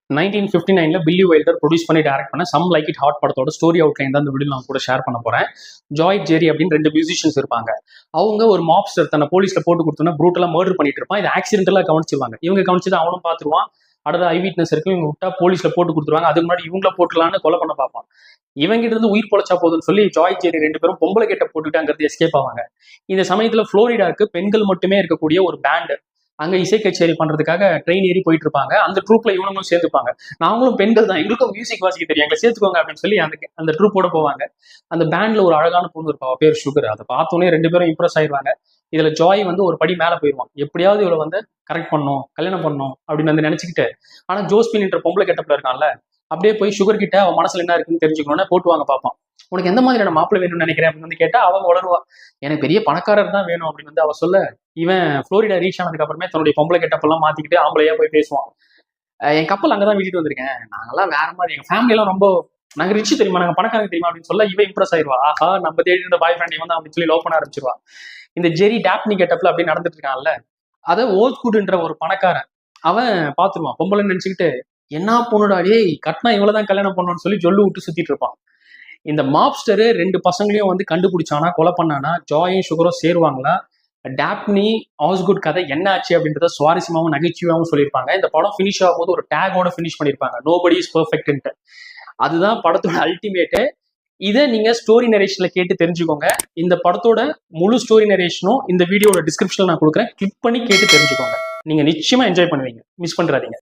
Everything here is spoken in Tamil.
1959 பில்லி வைல்டர் ப்ரொடியூஸ் பண்ணி டைரக்ட் பண்ண சம் லைக் இட் ஹாட் படத்தோட ஸ்டோரி அவுட்லைன் தான் இந்த வீடியோ நான் கூட ஷேர் பண்ண போறேன். ஜாய் ஜெரி அப்படின்னு 2 மியூசிஷியன்ஸ் இருப்பாங்க. அவங்க ஒரு மாப்ஸ்டர் தன்னை போலீஸ்ல போட்டு கொடுத்தோன்னா ப்ரூட்டலா மர்டர் பண்ணிட்டு இருப்பான். இது ஆக்சிடென்டலா கவனிச்சிருவாங்க. இவங்க கவனிச்சது அவனும் பார்த்துருவான். அடுத்த ஐ விட்னஸ் இருக்கு, இவங்க விட்டா போலீஸ்ல போட்டு கொடுத்துருவாங்க. அதுக்கு முன்னாடி இவங்கள போட்டுலான்னு கொலை பண்ண பார்ப்பான். இவங்கிட்ட இருந்து உயிர் பொழைச்சா போதுன்னு சொல்லி ஜாய் ஜெரி 2 பேரும் பொம்பளை கெட்ட போட்டுட்டு அங்கிருந்து எஸ்கேப் ஆவாங்க. இந்த சமயத்துல புளோரிடாக்கு பெண்கள் மட்டுமே இருக்கக்கூடிய ஒரு பேண்ட் அங்க இசை கச்சேரி பண்றதுக்காக ட்ரெயின் ஏறி போயிட்டு இருப்பாங்க. அந்த ட்ரூப்ல இவனுங்களும் சேர்த்துப்பாங்க. நாங்களும் பெண்கள் தான், எங்களுக்கும் மியூசிக் வாசிக்க தெரியும், எங்களை சேர்த்துக்கோங்க அப்படின்னு சொல்லி அந்த ட்ரூப்போட போவாங்க. அந்த பேண்ட்ல ஒரு அழகான பொண்ணு இருப்பா, பேர் சுகர். அதை பார்த்தோன்னே 2 பேரும் இம்ப்ரெஸ் ஆயிடுவாங்க. இதுல ஜாய் ஒரு படி மேல போயிடுவான். எப்படியாவது இவளை கரெக்ட் பண்ணும், கல்யாணம் பண்ணும் அப்படின்னு நினைச்சுக்கிட்டு, ஆனா ஜோஸ்பின் என்ற பொம்பளை கெட்டப்ல இருக்கான்ல, அப்படியே போய் சுகர் கிட்ட அவன் மனசுல என்ன இருக்குன்னு தெரிஞ்சுக்கணும்னு போட்டு வாங்க பார்ப்பான். உனக்கு எந்த மாதிரியான மாப்பிள்ளை வேணும்னு நினைக்கிறேன் அப்படின்னு கேட்டா அவன் உளருவா. எனக்கு பெரிய பணக்காரர் தான் வேணும் அப்படின்னு அவ சொல்ல, இவன் புளோரிடா ரீச் ஆனதுக்கு அப்புறமே தன்னுடைய பொம்பளை கெட்டப்பெல்லாம் மாத்திக்கிட்டு ஆம்பளையா போய் பேசுவான். என் கப்பல் அங்கதான் விட்டுட்டு வந்திருக்கேன், நாங்கெல்லாம் வேற மாதிரி, எங்க ஃபேமிலி எல்லாம் ரொம்ப, நாங்க ரிச்சு தெரியுமா, நாங்க பணக்காரங்க தெரியுமா அப்படின்னு சொல்ல இவன் இம்ப்ரெஸ் ஆயிடுவா. ஆஹா, நம்ம தேடி இருந்த பாய் ஃப்ரெண்ட் இவன் தான் அப்படின்னு சொல்லி லவ் பண்ண ஆரம்பிச்சிருவா. இந்த ஜெரி டாப்னி கெட்டப்ல அப்படி நடந்துட்டு இருக்கான்ல, அதை ஓத்குட்ன்ற ஒரு பணக்காரன் அவன் பாத்துருவான். பொம்பளைன்னு நினைச்சுக்கிட்டு, என்ன பொண்ணுடா டேய், கட்டினா இவ்வளவுதான் கல்யாணம் பண்ணணும்னு சொல்லி சொல்லு விட்டு சுத்திட்டு இருப்பான். இந்த மாப்ஸ்டரு 2 பசங்களையும் கண்டுபிடிச்சானா, கொலை பண்ணானா, ஜாயும் சுகரும் சேருவாங்களா, டாப்னி ஆஸ்குட் கதை என்ன ஆச்சு அப்படின்றத சுவாரஸ்யமாகவும் நகைச்சுவையாகவும் சொல்லியிருப்பாங்க. இந்த படம் ஃபினிஷ் ஆகும்போது ஒரு டேகோட ஃபினிஷ் பண்ணியிருப்பாங்க, நோபடி இஸ் பெர்ஃபெக்ட்ன்ட்டு. அதுதான் படத்தோட அல்டிமேட்டு. இதை நீங்க ஸ்டோரி நரேஷன்ல கேட்டு தெரிஞ்சுக்கோங்க. இந்த படத்தோட முழு ஸ்டோரி நரேஷனும் இந்த வீடியோட டிஸ்கிரிப்ஷன்ல நான் கொடுக்குறேன், கிளிக் பண்ணி கேட்டு தெரிஞ்சுக்கோங்க. நீங்க நிச்சயமா என்ஜாய் பண்ணுவீங்க, மிஸ் பண்றாதீங்க.